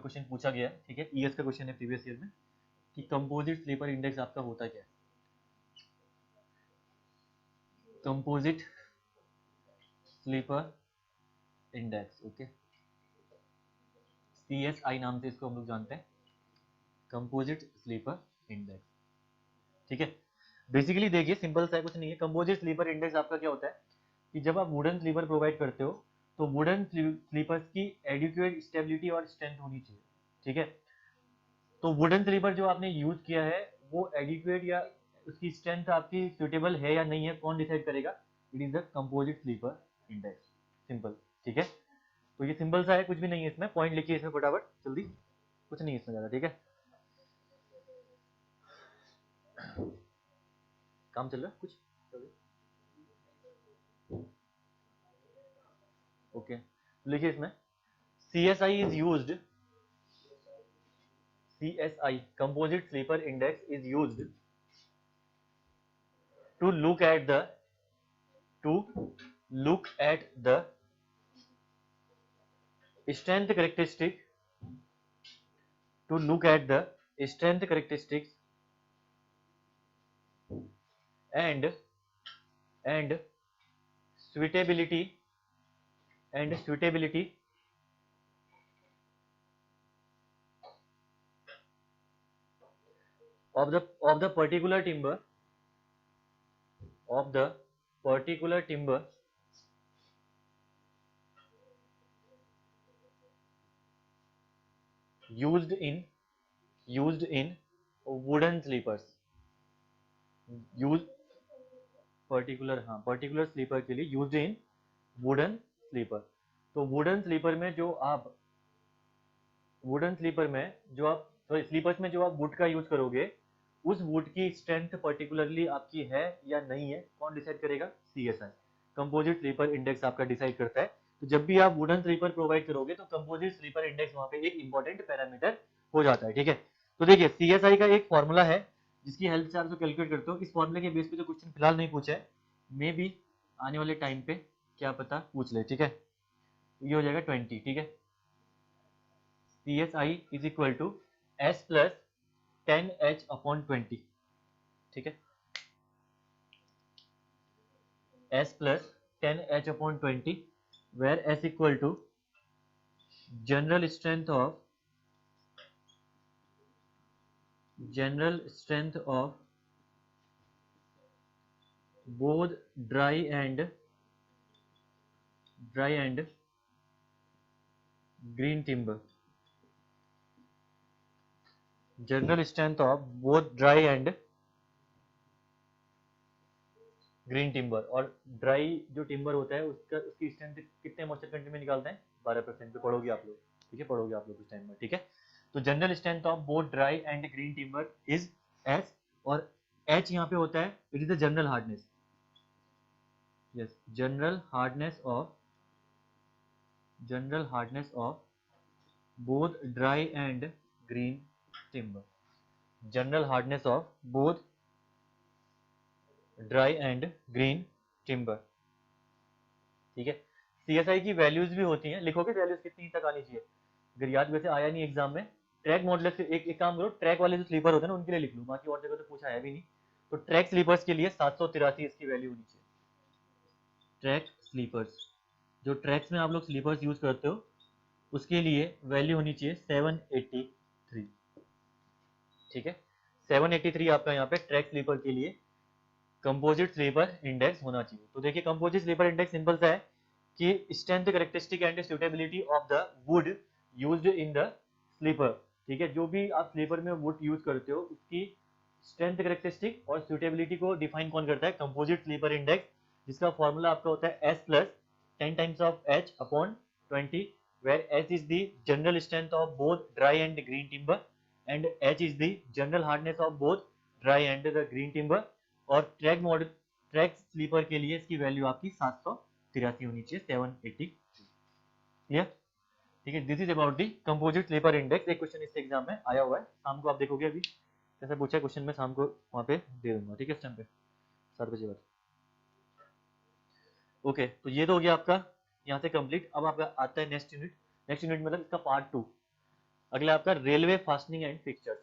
Question पूछा गया है, ठीक है, ईएस का क्वेश्चन है प्रीवियस ईयर में, कि कंपोजिट स्लीपर इंडेक्स आपका होता क्या है। Composite sleeper index, okay, CSI नाम से इसको हम लोग जानते हैं, कंपोजिट स्लीपर इंडेक्स, ठीक है। बेसिकली देखिए सिंपल सा कुछ नहीं है, कंपोजिट स्लीपर इंडेक्स आपका क्या होता है कि जब आप वुडन स्लीपर प्रोवाइड करते हो तो वुडन स्लीपर्स की एडिक्वेट स्टेबिलिटी और स्ट्रेंथ होनी चाहिए, ठीक है। तो वुडन स्लीपर जो आपने यूज किया है वो एडिक्वेट या उसकी स्ट्रेंथ आपकी सुटेबल है या नहीं है, कौन डिसाइड करेगा? It is the composite sleeper index, simple, ठीक है। तो ये सिंपल सा है, कुछ भी नहीं है इसमें, पॉइंट लिखिए इसमें फटाफट जल्दी, कुछ नहीं है इसमें ज्यादा, ठीक है। काम चल रहा है कुछ, ओके, लिखिए इसमें CSI is used, CSI composite sleeper index is used to look at the strength characteristic, to look at the strength characteristics and suitability of the particular timber used in wooden sleepers, use particular sleeper के लिए used in wooden sleeper. तो wooden sleeper में जो आप slippers में जो आप would का यूज करोगे उस वुड की स्ट्रेंथ पर्टिकुलरली आपकी है या नहीं है, कौन डिसाइड करेगा? CSI, कंपोजिट स्लीपर इंडेक्स आपका डिसाइड करता है। तो जब भी आप वुडन स्लीपर प्रोवाइड करोगे तो कंपोजिट स्लीपर इंडेक्स वहां पे एक इंपॉर्टेंट पैरामीटर हो जाता है, ठीक है। तो देखिए CSI का एक फॉर्मूला है जिसकी हेल्प से आप इसको कैलकुलेट करते हो। इस फॉर्मूले के बेस पे जो क्वेश्चन फिलहाल नहीं पूछा है, मे बी आने वाले टाइम पे क्या पता पूछ ले, ठीक है। ये हो जाएगा 20, ठीक है। CSI is equal to S plus 10H upon 20, ठीक है, S plus 10H upon 20, where S equal to general strength of both dry and green timber, general strength of both dry and green timber. और dry जो timber होता है उसकी strength कितने moisture content में निकालते हैं? 12% पे पढ़ोगे आप लोग, ठीक है, पढ़ोगे आप लोग उस टाइम में, ठीक है। तो general strength of both dry and green timber is S, और H यहाँ पे होता है, it is the general hardness, yes, general hardness of both dry and green timber, general hardness of both dry and green timber, ठीक है। CSI की values भी होती हैं, लिखोगे वैल्यूज कितनी तक आनी चाहिए? अगर याद वैसे आया नहीं एग्जाम में, ट्रैक मॉडल से एक काम करो, ट्रैक वाले जो स्लीपर होते हैं ना उनके लिए लिख लो, बाकी और जगह तो पूछा है भी नहीं। तो ट्रैक स्लीपर्स के लिए 783 इसकी वैल्यू होनी चाहिए। ट्रैक स्लीपर्स, जो ट्रैक्स में आप लोग स्लीपर्स यूज करते हो उसके लिए वैल्यू होनी चाहिए 783, ठीक है। 783 आपका यहाँ पे ट्रैक स्लीपर के लिए कंपोजिट स्लीपर इंडेक्स होना चाहिए। तो देखिए कंपोजिट स्लीपर इंडेक्स सिंपल सा है कि strength characteristic and suitability of the wood used in the sleeper, ठीक है। जो भी आप स्लीपर में वुड यूज करते हो उसकी स्ट्रेंथ कैरेक्टरिस्टिक और सुटेबिलिटी को डिफाइन कौन करता है? कंपोजिट स्लीपर इंडेक्स, जिसका फॉर्मूला आपका होता है S plus 10 times of H upon 20, where S is the general strength of both dry and green timber and H is the general hardness of both dry and the green timber। और track sleeper के लिए इसकी value आपकी 783 होनी चाहिए, 780, clear, ठीक है। This is about the composite sleeper index. एक क्वेश्चन इससे एग्जाम में आया हुआ है, शाम को आप देखोगे, अभी जैसा पूछा क्वेश्चन में शाम को वहां पे दे दूंगा, ठीक है, इस टाइम पे 7 बजे बाद। ओके, तो ये तो हो गया आपका यहाँ से कंप्लीट। अब आपका आता है नेक्स्ट यूनिट मतलब इसका पार्ट 2। अगला आपका railway fastening and fixtures,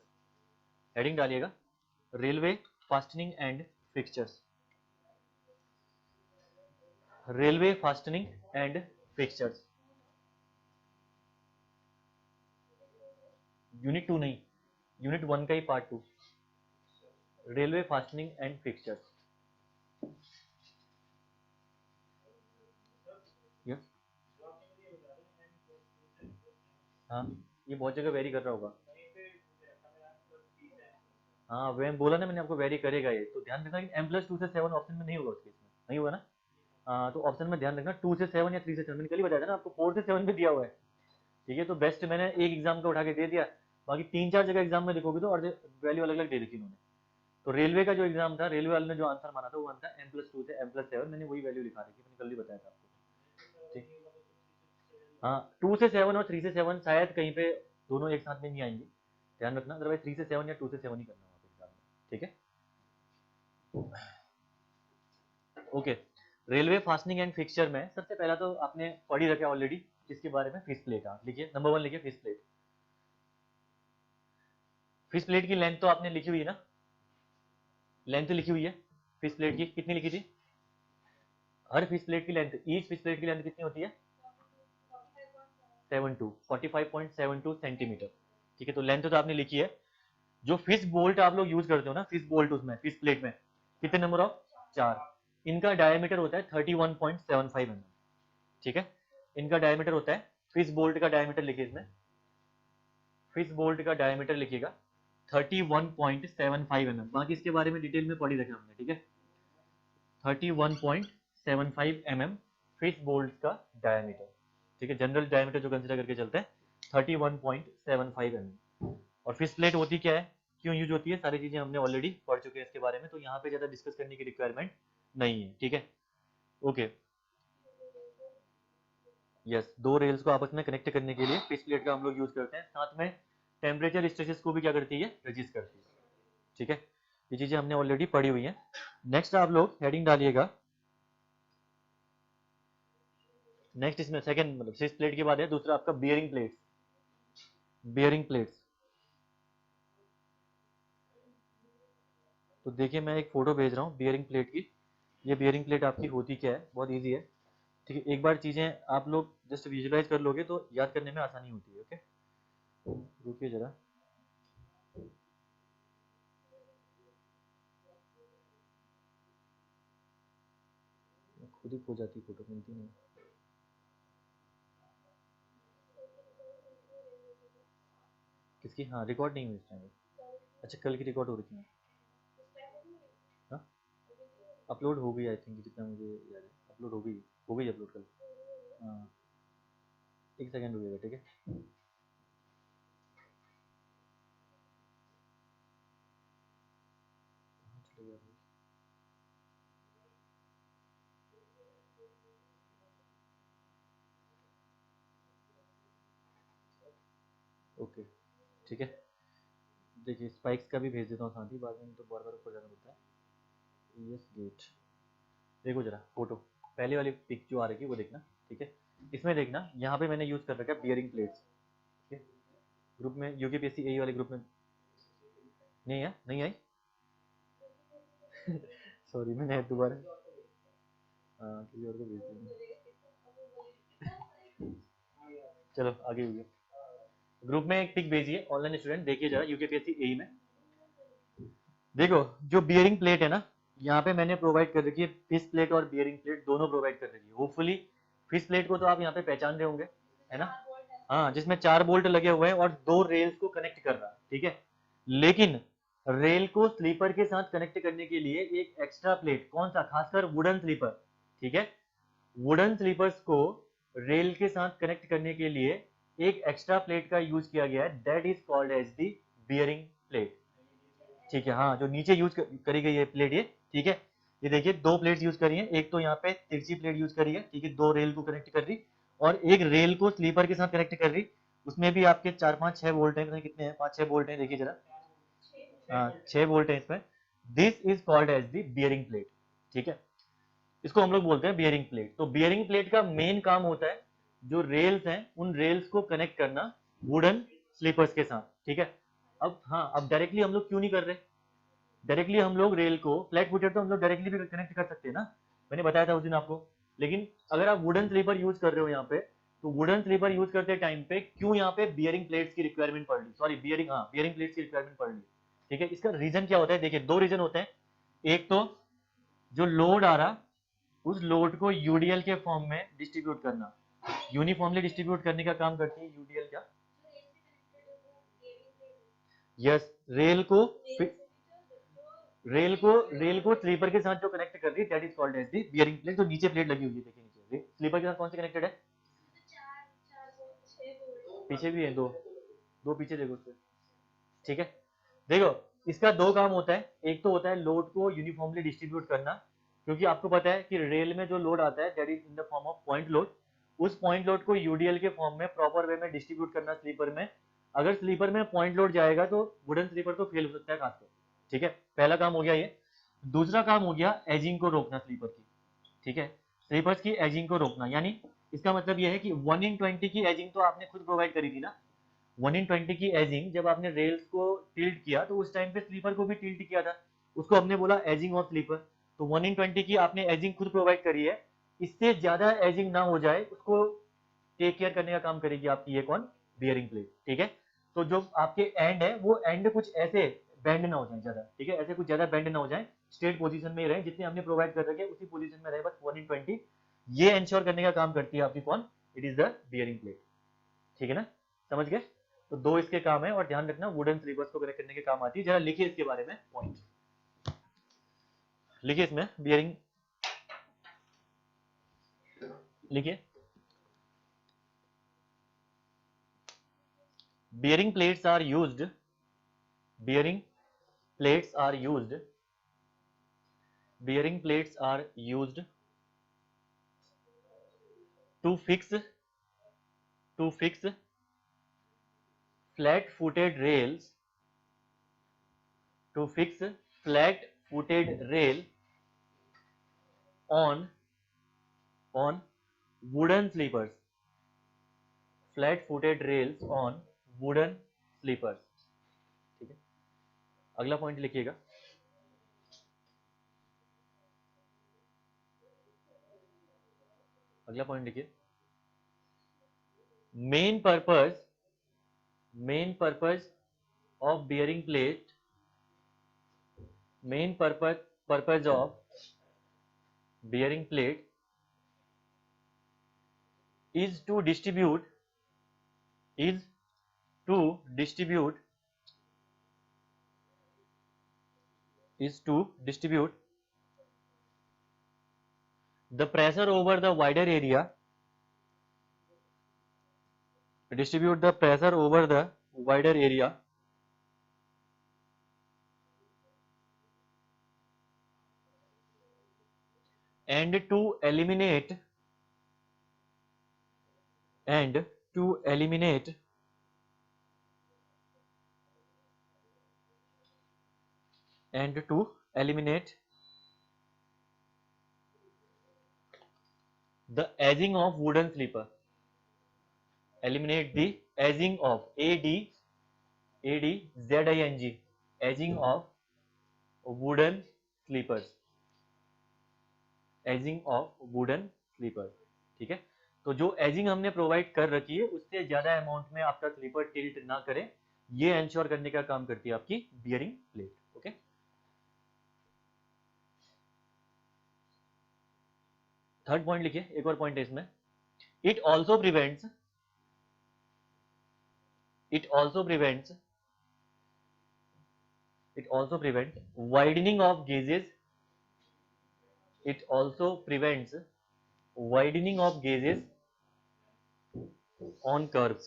heading डालिएगा railway fastening and fixtures, railway fastening and fixtures, unit 2 नहीं, यूनिट 1 का ही part 2, railway fastening and fixtures. Yes, हाँ ये बहुत जगह वेरी कर रहा होगा। हाँ वह बोला ना मैंने आपको, वेरी करेगा ये, तो ध्यान रखना कि M+2 से 7 ऑप्शन में नहीं होगा उसके, इसमें नहीं होगा ना। तो ऑप्शन में ध्यान रखना 2 से 7 या 3 से 7, मैंने कल ही बताया था ना आपको, 4 से 7 भी दिया हुआ है। ठीक है, तो बेस्ट मैंने एक एग्जाम का उठा के दे दिया, बाकी 3-4 जगह एग्जाम में देखोगे तो और वैल्यू अलग अलग दे रखी इन्होंने। तो रेलवे का जो एग्जाम था, रेलवे वाले ने जो आंसर माना था वो आंसर M+2 से M+7, मैंने वही वैल्यू लिखा रखी, मैंने कल ही बताया था आपको। ठीक, हाँ 2 से 7 और 3 से 7 शायद कहीं पे दोनों एक साथ में नहीं आएंगे, ध्यान रखना, अदरवाइज 3 से 7 या 2 से 7 ही करना होगा एग्जाम में। ठीक है, okay. Railway fastening and fixture में सबसे पहला तो आपने पढ़ ही रखा ऑलरेडी, किसके बारे में, फिश प्लेट। हाँ लिखिए, नंबर 1 लिखिए फिश प्लेट। फिश प्लेट की लेंथ तो आपने लिखी हुई है ना, लेंथ लिखी हुई है फिश प्लेट की, कितनी लिखी थी, हर फिश प्लेट की लेंथ, ईच फिश प्लेट की लेंथ कितनी होती है, 45.72 सेंटीमीटर। ठीक है, तो लेंथ तो आपने लिखी है। जो फिश बोल्ट आप लोग यूज करते हो ना, फिश बोल्ट उसमें फिश प्लेट में कितने नंबर ऑफ, 4, इनका डायमीटर होता है 31.75 mm। ठीक है, इनका डायमीटर होता है, फिश बोल्ट का डायमीटर लिखिए इसमें, फिश बोल्ट का डायमीटर लिखिएगा 31.75 mm, बाकी इसके बारे में डिटेल में पढ़ी रखे हमने। ठीक है, 31.75 mm फिश बोल्ट का डायमीटर। ठीक है, जनरल डायमीटर जो कंसीडर करके चलते हैं 31.75 mm। और फिश प्लेट होती क्या है, क्यों यूज होती है, सारी चीजें हमने ऑलरेडी पढ़ चुके हैं इसके बारे में, तो यहाँ पे ज्यादा डिस्कस करने की रिक्वायरमेंट नहीं है। ठीक है, ओके। यस, दो रेल्स को आपस में कनेक्ट करने के लिए फिश प्लेट का हम लोग यूज करते हैं, साथ में टेम्परेचर स्ट्रेसेस को भी क्या करती है, रजिस्ट करती है। ठीक है, ये चीजें हमने ऑलरेडी पढ़ी हुई है। नेक्स्ट आप लोग हेडिंग डालिएगा, नेक्स्ट इसमें सेकंड मतलब फिश प्लेट के बाद है दूसरा आपका बियरिंग प्लेट्स, बियरिंग प्लेट्स। तो देखिए मैं एक फोटो भेज रहा हूँ बियरिंग प्लेट की, ये बियरिंग प्लेट आपकी होती क्या है, बहुत ईजी है। ठीक है, एक बार चीजें आप लोग जस्ट विजुलाइज कर लोगे तो याद करने में आसानी होती है। ओके, रुकिए जरा, खुद ही खो जाती, फोटो मिलती नहीं। किसकी, हाँ रिकॉर्ड नहीं हुई इस टाइम। अच्छा कल की रिकॉर्ड हो रही थी, हाँ अपलोड हो गई आई थिंक, जितना मुझे याद है अपलोड हो गई अपलोड कल। हाँ एक सेकंड रुकिएगा, ठीक है। चले गया भाई। ओके, ठीक है, देखिए स्पाइक्स का भी भेज देता हूँ साथ ही, बाद में तो बार बार ऊपर जाना पड़ता है। यस गेट, देखो जरा फोटो, पहले वाली पिक जो आ रही है वो देखना। ठीक है, इसमें देखना यहाँ पे मैंने यूज कर रखा है बियरिंग प्लेट्स। ठीक है, ग्रुप में यूकेपीएससी ए वाले ग्रुप में नहीं है, नहीं आई सॉरी मैंने दोबारा, हाँ किसी और को भेज दिया, चलो आगे हुई। ग्रुप में एक पिक भेजिए ऑनलाइन स्टूडेंट, देखिए जरा यूकेपीएससी ए में। देखो जो बियरिंग प्लेट है ना, यहाँ पे मैंने प्रोवाइड कर रखी है, फिश प्लेट और बियरिंग प्लेट दोनों प्रोवाइड कर रखी है। होपफुली फिश प्लेट को तो आप यहाँ पे पहचान रहे होंगे, है ना, हाँ जिसमें 4 बोल्ट लगे हुए हैं और 2 रेल्स को कनेक्ट कर रहा है। ठीक है, लेकिन रेल को स्लीपर के साथ कनेक्ट करने के लिए एक एक्स्ट्रा प्लेट, कौन सा, खासकर वुडन स्लीपर। ठीक है, वुडन स्लीपर्स को रेल के साथ कनेक्ट करने के लिए एक एक्स्ट्रा प्लेट का यूज किया गया है, that is called as the bearing plate. ठीक है, हाँ जो नीचे यूज करी गई है प्लेट ये। ठीक है, ये देखिए 2 प्लेट्स यूज करी है, एक तो यहाँ पे तिरछी प्लेट यूज करी है, ठीक है, 2 रेल को कनेक्ट कर रही, और एक रेल को स्लीपर के साथ कनेक्ट कर रही, उसमें भी आपके 4-5-6 वोल्ट है, कितने हैं, 5-6 वोल्ट है, देखिए जरा, हाँ 6 वोल्ट है इसमें। This is called as the bearing plate. ठीक है, इसको हम लोग बोलते हैं बियरिंग प्लेट। तो बियरिंग प्लेट का मेन काम होता है जो रेल्स हैं उन रेल्स को कनेक्ट करना वुडन स्लीपर्स के साथ, ठीक है। अब हाँ, अब डायरेक्टली हम लोग क्यों नहीं कर रहे, डायरेक्टली हम लोग रेल को फ्लैट फुटेड तो हम लोग डायरेक्टली भी कनेक्ट कर सकते हैं ना, मैंने बताया था उस दिन आपको। लेकिन अगर आप वुडन स्लीपर यूज कर रहे हो यहाँ पे, तो वुडन स्लीपर यूज करते टाइम पे क्यों यहाँ पे बियरिंग प्लेट्स की रिक्वायरमेंट पड़ रही, सॉरी बियरिंग, हाँ बियरिंग प्लेट्स की रिक्वायरमेंट पड़ रही है, ठीक है। इसका रीजन क्या होता है, देखिए दो रीजन होते हैं। एक तो जो लोड आ रहा, उस लोड को यूडीएल के फॉर्म में डिस्ट्रीब्यूट करना, यूनिफॉर्मली डिस्ट्रीब्यूट करने का काम करती है यूडीएल। क्या, यस, रेल को स्लीपर के साथ जो कनेक्ट कर रही है that is called as the bearing plate. तो नीचे प्लेट लगी हुई है, देखिए नीचे स्लीपर के साथ कौन से कनेक्टेड है, पीछे भी है, दो दो पीछे देखो उससे, ठीक है। देखो इसका दो काम होता है, एक तो होता है लोड को यूनिफॉर्मली डिस्ट्रीब्यूट करना, क्योंकि आपको पता है कि रेल में जो लोड आता है that is in the form of point load, उस पॉइंट लोड को यूडीएल के फॉर्म में प्रॉपर वे में डिस्ट्रीब्यूट करना स्लीपर में। अगर स्लीपर में पॉइंट लोड जाएगा तो वुडन स्लीपर तो फेल हो सकता है खासकर, ठीक है। पहला काम हो गया ये। दूसरा काम हो गया एजिंग को रोकना स्लीपर की, ठीक है। स्लीपर्स की एजिंग को रोकना, यानी इसका मतलब यह है कि 1/20 की एजिंग तो आपने खुद प्रोवाइड करी थी ना, 1/20 की एजिंग जब आपने रेल्स को टिल्ट किया तो उस टाइम पे स्लीपर को भी टिल्ट किया था, उसको हमने बोला एजिंग ऑफ स्लीपर। तो 1/20 की आपने एजिंग खुद प्रोवाइड करी है, इससे ज्यादा एजिंग ना हो जाए उसको टेक केयर करने का काम करेगी आपकी ये कौन, बियरिंग प्लेट, ठीक है। तो जो आपके एंड है वो एंड कुछ ऐसे बेंड ना हो जाए ज्यादा, ठीक है, ऐसे कुछ ज्यादा बेंड ना हो जाए, स्ट्रेट पोजीशन में ही रहे, जितने हमने प्रोवाइड कर रखे उसी पोजीशन में रहे, बस 1/20। ये इंश्योर करने का काम करती है आपकी कौन, it is the bearing plate, ठीक है ना, समझ गए। तो दो इसके काम है, और ध्यान रखना वुडन स्लीपर्स को कनेक्ट करने के काम आती है। जरा लिखिए इसके बारे में पॉइंट, लिखिए इसमें बियरिंग, लिखिए bearing plates are used, bearing plates are used, bearing plates are used to fix flat footed rails, to fix flat footed rail on wooden sleepers, flat footed rails on wooden sleepers, ठीक है। अगला point लिखिएगा, अगला point लिखिए, main purpose of bearing plate, main purpose of bearing plate is to distribute the pressure over the wider area, distribute the pressure over the wider area and to eliminate the edging of wooden sleeper, eliminate the edging of ADZING, edging of wooden sleepers, edging of wooden sleeper, ठीक है। तो जो ageing हमने provide कर रखी है उससे ज्यादा अमाउंट में आपका स्लीपर टिल्ट ना करे, ये इंश्योर करने का काम करती है आपकी bearing plate, okay. Third point लिखिए, एक और पॉइंट है इसमें, it also prevents widening of gauges, it also prevents widening of gauges on curves,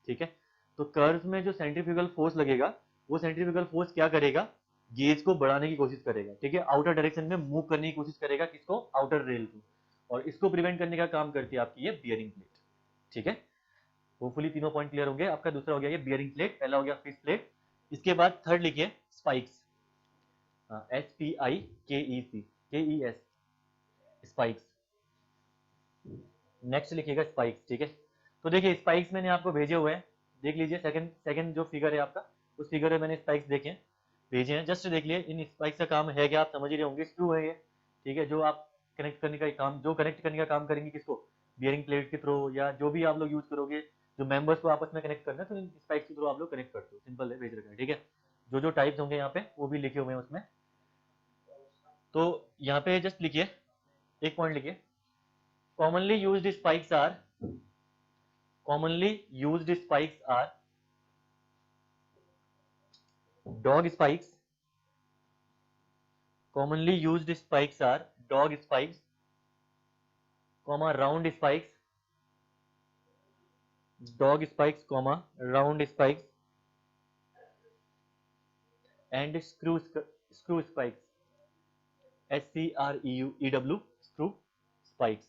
ठीक है। तो कर्व्स में जो सेंट्रीफ्यूगल फोर्स लगेगा वो सेंट्रीफ्यूगल फोर्स क्या करेगा, गेज को बढ़ाने की कोशिश करेगा, ठीक है, आउटर डायरेक्शन में मूव करने की कोशिश करेगा, किसको, आउटर रेल को, और इसको प्रिवेंट करने का काम करती है आपकी ये बियरिंग प्लेट, ठीक है। होपफुली तीनों पॉइंट क्लियर होंगे। आपका दूसरा हो गया ये बियरिंग प्लेट, पहला हो गया फिक्स प्लेट। इसके बाद थर्ड लिखिए स्पाइक्स, SPIKES, स्पाइक्स। नेक्स्ट लिखिएगा स्पाइक्स, ठीक है। तो देखिए स्पाइक्स मैंने आपको भेजे हुए हैं, देख लीजिए सेकंड सेकंड जो फिगर है आपका, उस फिगर में मैंने स्पाइक्स देखे हैं, भेजे हैं, जस्ट देख लिए। इन स्पाइक्स का काम है क्या, आप समझ ही रहे होंगे, स्क्रू है ये, ठीक है, जो आप कनेक्ट करने का काम, जो कनेक्ट करने का काम करेंगे किसको, बियरिंग प्लेट के थ्रू, या जो भी आप लोग यूज करोगे, जो मेंबर्स को आपस में कनेक्ट करना है, तो इन स्पाइक्स के थ्रू आप लोग कनेक्ट करते हो, सिंपल है, भेज रखा है, ठीक है। जो जो टाइप्स होंगे यहाँ पे वो भी लिखे हुए हैं उसमें। तो यहाँ पे जस्ट लिखिए, एक पॉइंट लिखिए, commonly used spikes are commonly used spikes are dog spikes, commonly used spikes are dog spikes, comma round spikes, dog spikes, comma round spikes, and screw spikes, SCREW screw spikes,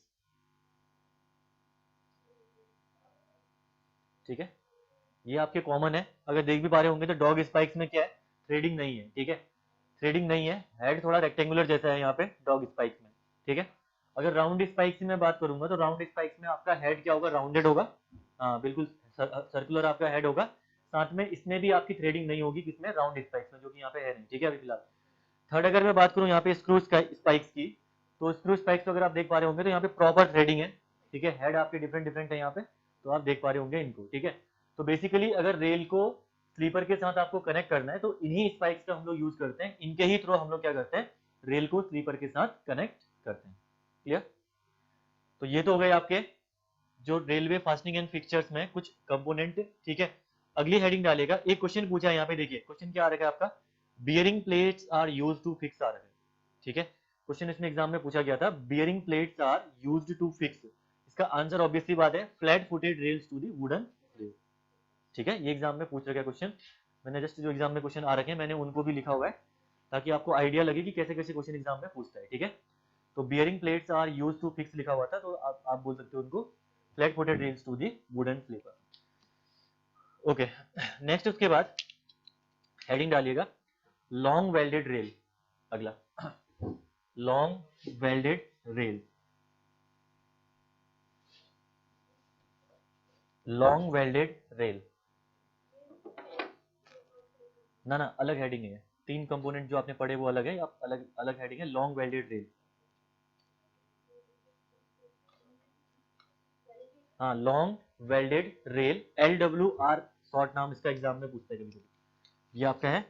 ठीक है। ये आपके common है, अगर देख भी पा रहे होंगे तो डॉग स्पाइक्स में क्या है, थ्रेडिंग नहीं है, ठीक है, थ्रेडिंग नहीं है, हेड थोड़ा रेक्टेंगुलर जैसा है यहाँ पे डॉग स्पाइक्स में, ठीक है। अगर राउंड स्पाइक्स की मैं बात करूंगा तो राउंड स्पाइक्स में आपका हेड क्या होगा, राउंडेड होगा, हाँ बिल्कुल सर्कुलर आपका हेड होगा, साथ में इसमें भी आपकी थ्रेडिंग नहीं होगी, किसमें, राउंड स्पाइक्स में, जो कि यहाँ पे है नहीं, ठीक है अभी फिलहाल। थर्ड अगर मैं बात करूँ यहाँ पे स्क्रू स्पाइक्स की, तो स्क्रू स्पाइक्स अगर आप देख पा रहे होंगे तो यहाँ पे प्रॉपर थ्रेडिंग है, ठीक है, हेड आपके डिफरेंट डिफरेंट है यहाँ पे, तो आप देख पा रहे होंगे इनको, ठीक है। तो बेसिकली अगर रेल को स्लीपर के साथ आपको कनेक्ट करना है तो इन्हीं स्पाइक्स का हम लोग यूज करते हैं, इनके ही थ्रू हम लोग क्या करते हैं, रेल को स्लीपर के साथ कनेक्ट करते हैं, क्लियर। तो ये तो हो गए आपके जो रेलवे फास्टनिंग एंड फिक्चर्स में कुछ कंपोनेंट, ठीक है। अगली हेडिंग डालेगा, एक क्वेश्चन पूछा है यहाँ पे, देखिए क्वेश्चन क्या आ रखा है आपका, bearing plates are use to fix आ रहा है, ठीक है, क्वेश्चन इसमें एग्जाम में पूछा गया था, bearing plates are used to fix, इसका आंसर ऑब्वियसली बात है flat footed rails to the wooden rail, ठीक है, ये एग्जाम में पूछ रखा है क्वेश्चन, मैंने जस्ट जो एग्जाम में क्वेश्चन आ रखे हैं मैंने उनको भी लिखा हुआ है, ताकि आपको आइडिया लगे कि कैसे कैसे क्वेश्चन एग्जाम में पूछता है, ठीक है। तो bearing plates are use to fix लिखा हुआ था, तो आप बोल सकते हो उनको flat footed rails to the wooden sleeper, okay. Next उसके बाद हेडिंग डालिएगा, लॉन्ग वेल्डेड रेल, अगला long welded rail, long welded rail, ना ना अलग हेडिंग है, तीन कंपोनेंट जो आपने पढ़े वो अलग है, आप अलग अलग हेडिंग है, लॉन्ग वेल्डेड रेल, हाँ long welded rail, LWR short नाम इसका एग्जाम में पूछता है कभी कभी, ये आपका है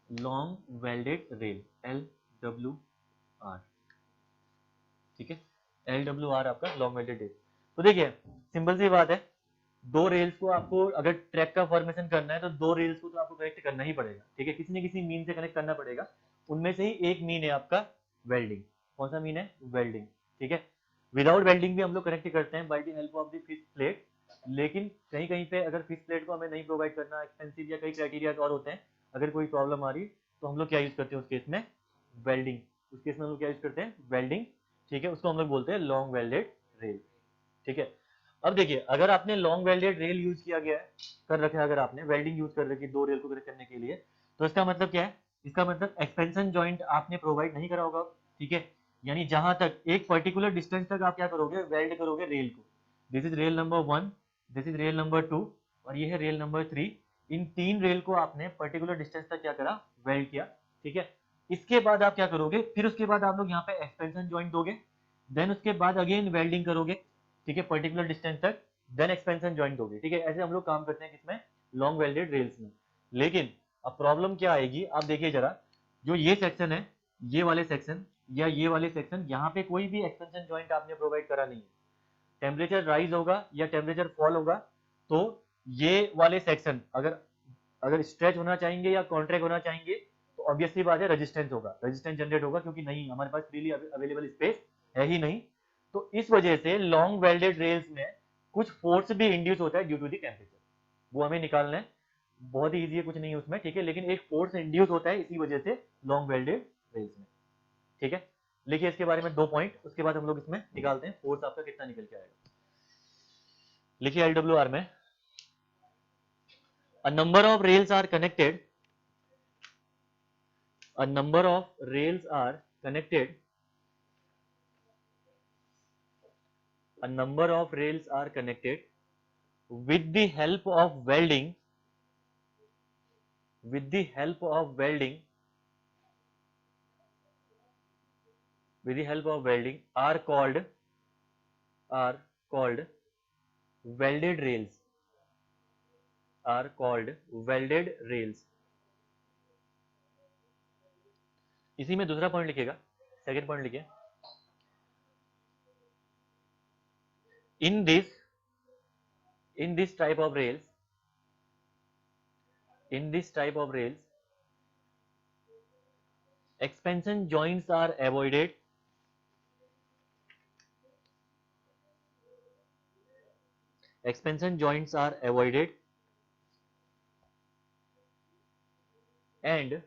लॉन्ग वेल्डेड रेल, LWR, ठीक है, LWR आपका लॉन्ग वेल्डेड रेल। तो देखिए सिंपल सी बात है, दो रेल्स को आपको अगर ट्रैक का फॉर्मेशन करना है तो दो रेल्स को तो आपको कनेक्ट करना ही पड़ेगा, ठीक है, किसी न किसी मीन से कनेक्ट करना पड़ेगा, उनमें से ही एक मीन है आपका वेल्डिंग, कौन सा मीन है, वेल्डिंग, ठीक है। विदाउट वेल्डिंग भी हम लोग कनेक्ट करते हैं by the help of the fix plate, लेकिन कहीं कहीं पे अगर फिक्स प्लेट को हमें नहीं प्रोवाइड करना, एक्सपेंसिव या कई क्राइटेरिया और होते हैं, अगर कोई प्रॉब्लम आ रही तो हम लोग क्या यूज करते हैं उस केस में, वेल्डिंग, उस केस में हम लोग क्या यूज करते हैं, वेल्डिंग, ठीक है, उसको हम लोग बोलते हैं लॉन्ग वेल्डेड रेल, ठीक है। अब देखिए अगर आपने लॉन्ग वेल्डेड रेल यूज किया गया है, कर रखा है, अगर आपने वेल्डिंग यूज कर रखी है दो रेल को कनेक्ट करने के लिए, तो इसका मतलब क्या है, इसका मतलब एक्सपेंशन जॉइंट आपने प्रोवाइड नहीं करा होगा, ठीक है, यानी जहां तक एक पर्टिकुलर डिस्टेंस तक आप क्या करोगे, वेल्ड करोगे रेल को, this is rail number 1, this is rail number 2, और ये है रेल नंबर 3, इन तीन रेल को आपने पर्टिकुलर डिस्टेंस तक क्या करा, वेल्ड किया, ठीक है। इसके बाद आप क्या करोगे, फिर उसके बाद आप लोग यहाँ पे एक्सपेंशन जॉइंट दोगे, देन उसके बाद अगेन वेल्डिंग करोगे, ठीक है, पर्टिकुलर डिस्टेंस तक, देन एक्सपेंशन जॉइंट दोगे, ठीक है, ऐसे हम लोग काम करते हैं किसमें, लॉन्ग वेल्डेड रेल्स में। लेकिन अब प्रॉब्लम क्या आएगी, आप देखिए जरा, जो ये सेक्शन है, ये वाले सेक्शन या ये वाले सेक्शन, यहाँ पे कोई भी एक्सपेंशन जॉइंट आपने प्रोवाइड करा नहीं है, टेम्परेचर राइज होगा या टेम्परेचर फॉल होगा तो ये वाले सेक्शन अगर अगर स्ट्रेच होना चाहेंगे या कॉन्ट्रैक्ट होना चाहेंगे तो ऑब्वियसली बात है रेजिस्टेंस होगा, रेजिस्टेंस जनरेट होगा, क्योंकि नहीं हमारे पास फ्रीली अवेलेबल स्पेस है ही नहीं। तो इस वजह से लॉन्ग वेल्डेड रेल्स में कुछ फोर्स भी इंड्यूस होता है ड्यू टू द टेम्परेचर, वो हमें निकालना है, बहुत ही ईजी है, कुछ नहीं है उसमें, ठीक है, लेकिन एक फोर्स इंड्यूस होता है इसी वजह से लॉन्ग वेल्डेड रेल्स में, ठीक है। लिखिए इसके बारे में दो पॉइंट, उसके बाद हम लोग इसमें निकालते हैं फोर्स आपका कितना निकल के आएगा। लिखिए LWR में, a number of rails are connected, a number of rails are connected a number of rails are connected with the help of welding, with the help of welding, with the help of welding are called welded rails, are called welded rails. इसी में दूसरा point लिखिएगा, second point लिखिए, in this type of rails, in this type of rails expansion joints are avoided, expansion joints are avoided and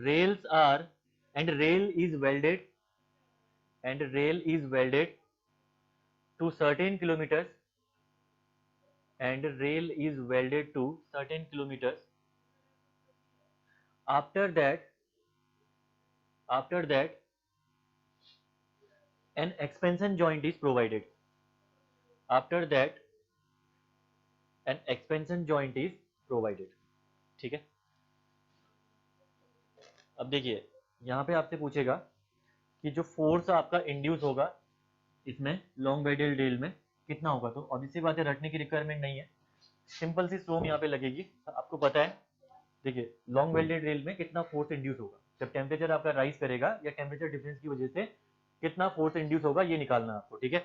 rails are, and rail is welded, and rail is welded to certain kilometers, and rail is welded to certain kilometers. After that an expansion joint is provided. After that an expansion joint is provided. ठीक है, अब देखिए यहाँ पे आपसे पूछेगा कि जो फोर्स आपका इंड्यूस होगा इसमें लॉन्ग वेल्डेड ड्रिल में कितना होगा, तो ऑब्वियसली बात है रटने की रिक्वायरमेंट नहीं है, सिंपल सी स्ट्रोम यहाँ पे लगेगी, आपको पता है। देखिए लॉन्ग वेल्डेड ड्रिल में कितना फोर्स इंड्यूस होगा जब टेम्परेचर आपका राइज करेगा या टेम्परेचर डिफरेंस की वजह से कितना फोर्स इंड्यूस होगा ये निकालना आपको, ठीक है।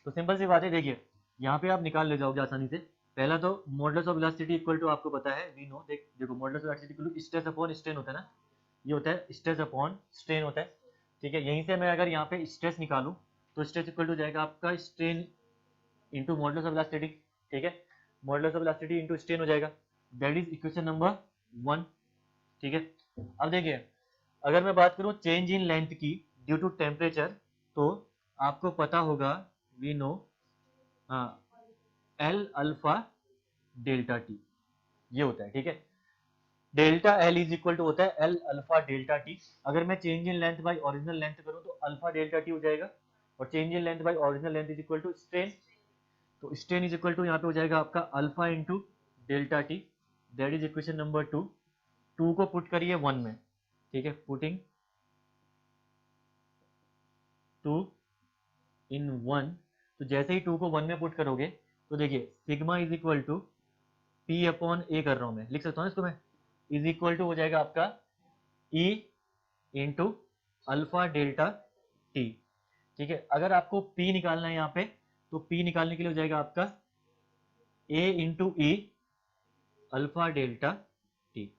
तो सिंपल सी बात है, देखिए यहाँ पे आप निकाल ले जाओगे आसानी से। पहला तो modulus of elasticity equal to आपको पता है, वी नो, देखो modulus of elasticity equal to stress upon strain होता है ना, ये होता है स्ट्रेस अपॉन स्ट्रेन होता है, ठीक है। यहीं से मैं अगर यहाँ पे स्ट्रेस निकालूं तो स्ट्रेस इक्वल टू जाएगा आपका strain into modulus of elasticity, ठीक है। Modulus of elasticity into strain हो जाएगा, दैट इज इक्वेशन नंबर 1, ठीक है। अब देखिए अगर मैं बात करूं चेंज इन लेंथ की ड्यू टू टेम्परेचर, तो आपको पता होगा, we know, L alpha delta T ये होता है, ठीक है। Delta L is equal to होता है एल अल्फा डेल्टा टी। अगर मैं change in length by original length करूं तो अल्फा डेल्टा टी हो जाएगा, और change in length by original length is equal to strain, तो स्ट्रेन इज इक्वल टू यहाँ पे हो जाएगा आपका alpha into delta T, that is equation number 2। 2 को पुट करिए 1 में, ठीक है, पुटिंग 2 इन 1, तो जैसे ही 2 को 1 में पुट करोगे तो देखिए sigma is equal to P upon A कर रहा हूं मैं, लिख सकता हूँ इसको मैं, इज इक्वल टू हो जाएगा आपका E into alpha delta T, ठीक है। अगर आपको पी निकालना है यहाँ पे तो पी निकालने के लिए हो जाएगा आपका ए इंटू ई अल्फा डेल्टा टी,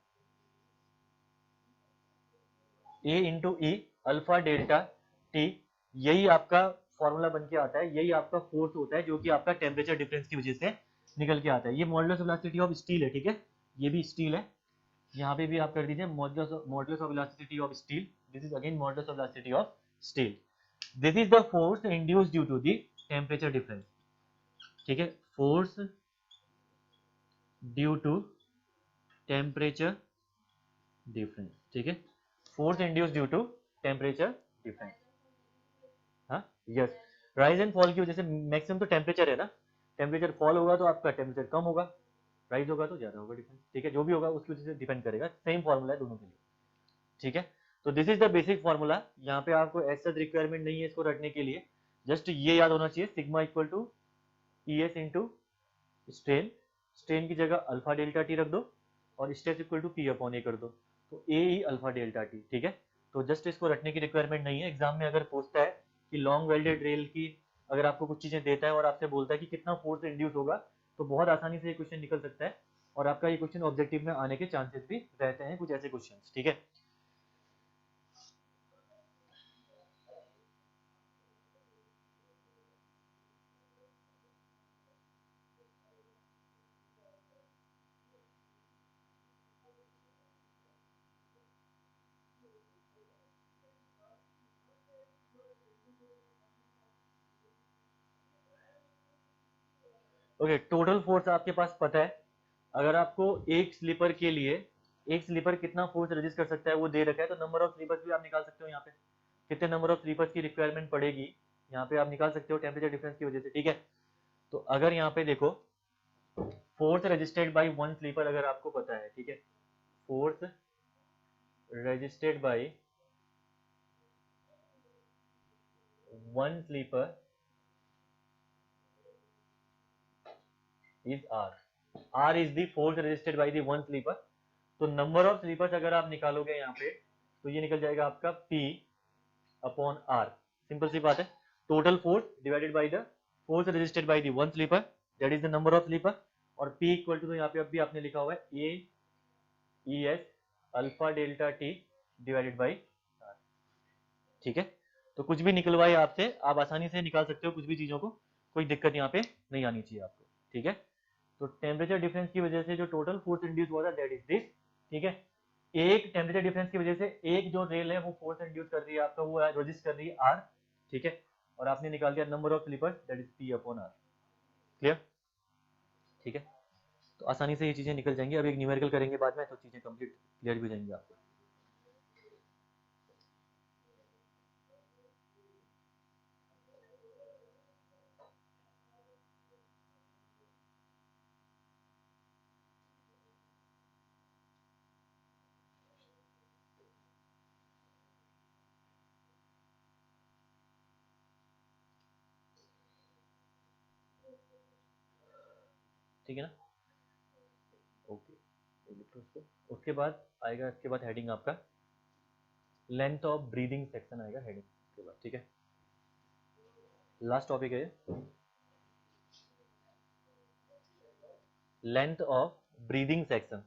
ए इंटू ई अल्फा डेल्टा टी, यही आपका फॉर्मूला बन के आता है, यही आपका फोर्स होता है जो कि आपका टेम्परेचर डिफरेंस की वजह से निकल के आता है। ये modulus of elasticity of steel है, ठीक है, ये भी स्टील है, यहाँ पे भी आप कर दीजिए modulus of elasticity of steel, this is again modulus of elasticity of steel, this is the force induced due to the temperature difference, ठीक है, force due to temperature difference, ठीक है, force induced due to temperature difference, हाँ yes. Rise and fall की वजह से maximum तो temperature है ना, टेम्परेचर फॉल होगा तो आपका टेम्परेचर कम होगा, राइज होगा तो ज्यादा होगा डिफरेंस, ठीक है, जो भी होगा उसकी वजह से डिपेंड करेगा, सेम फॉर्मूला है दोनों के लिए, ठीक है। तो this is the basic formula, यहाँ पे आपको ऐसा रिक्वायरमेंट नहीं है इसको रटने के लिए, जस्ट ये याद होना चाहिए, sigma equal to E S into strain, strain की जगह अल्फा डेल्टा टी रख दो और stress equal to P upon A कर दो, तो A E alpha delta T, ठीक है। तो जस्ट इसको रटने की रिक्वायरमेंट नहीं है, एग्जाम में अगर पूछता है कि लॉन्ग वेल्डेड रेल की अगर आपको कुछ चीजें देता है और आपसे बोलता है कि कितना फोर्स इंड्यूस होगा, तो बहुत आसानी से ये क्वेश्चन निकल सकता है, और आपका ये क्वेश्चन ऑब्जेक्टिव में आने के चांसेस भी रहते हैं, कुछ ऐसे क्वेश्चन, ठीक है। ओके, टोटल फोर्स आपके पास पता है, अगर आपको एक स्लीपर के लिए एक स्लीपर कितना फोर्स रेजिस्ट कर सकता है वो दे रखा है, तो नंबर ऑफ स्लीपर्स भी आप निकाल सकते हो यहाँ पे, कितने नंबर ऑफ स्लीपर्स की रिक्वायरमेंट पड़ेगी यहाँ पे आप निकाल सकते हो टेम्परेचर डिफरेंस की वजह से, ठीक है। तो अगर यहाँ पे देखो force registered by one sleeper अगर आपको पता है, ठीक है, force registered by one sleeper is are is the force registered by the one sleeper. तो नंबर ऑफ स्लीपर्स अगर आप निकालोगे यहाँ पे तो ये निकल जाएगा आपका P अपॉन R। सिंपल सी बात है, total force divided by the force registered by the one sleeper, that is the number of sleeper. और P इक्वल टू, तो यहाँ पे अभी आपने लिखा हुआ है A E S alpha delta T divided by R, ठीक है। तो कुछ भी निकलवाए आपसे, आप आसानी से निकाल सकते हो कुछ भी चीजों को, कोई दिक्कत यहाँ पे नहीं आनी चाहिए आपको, ठीक है। तो टेम्परेचर डिफरेंस की वजह से जो टोटल फोर्स इंड्यूस हुआ था दैट इज दिस, ठीक है। एक टेम्परेचर डिफरेंस की वजह से एक जो रेल है वो फोर्स इंड्यूस कर रही है आपका, वो रजिस्ट कर रही है आर, ठीक है। और आपने निकाल दिया number of sleepers that is P upon R. Clear, ठीक है। तो आसानी से ये चीजें निकल जाएंगी। अब एक न्यूमेरिकल करेंगे बाद में तो चीजें कंप्लीट क्लियर भी हो जाएंगी आपको। ठीक है ना, ओके। उसके बाद आएगा, इसके बाद हेडिंग आपका लेंथ ऑफ ब्रीदिंग सेक्शन आएगा हेडिंग के बाद, ठीक है। लास्ट टॉपिक है लेंथ ऑफ ब्रीदिंग सेक्शन।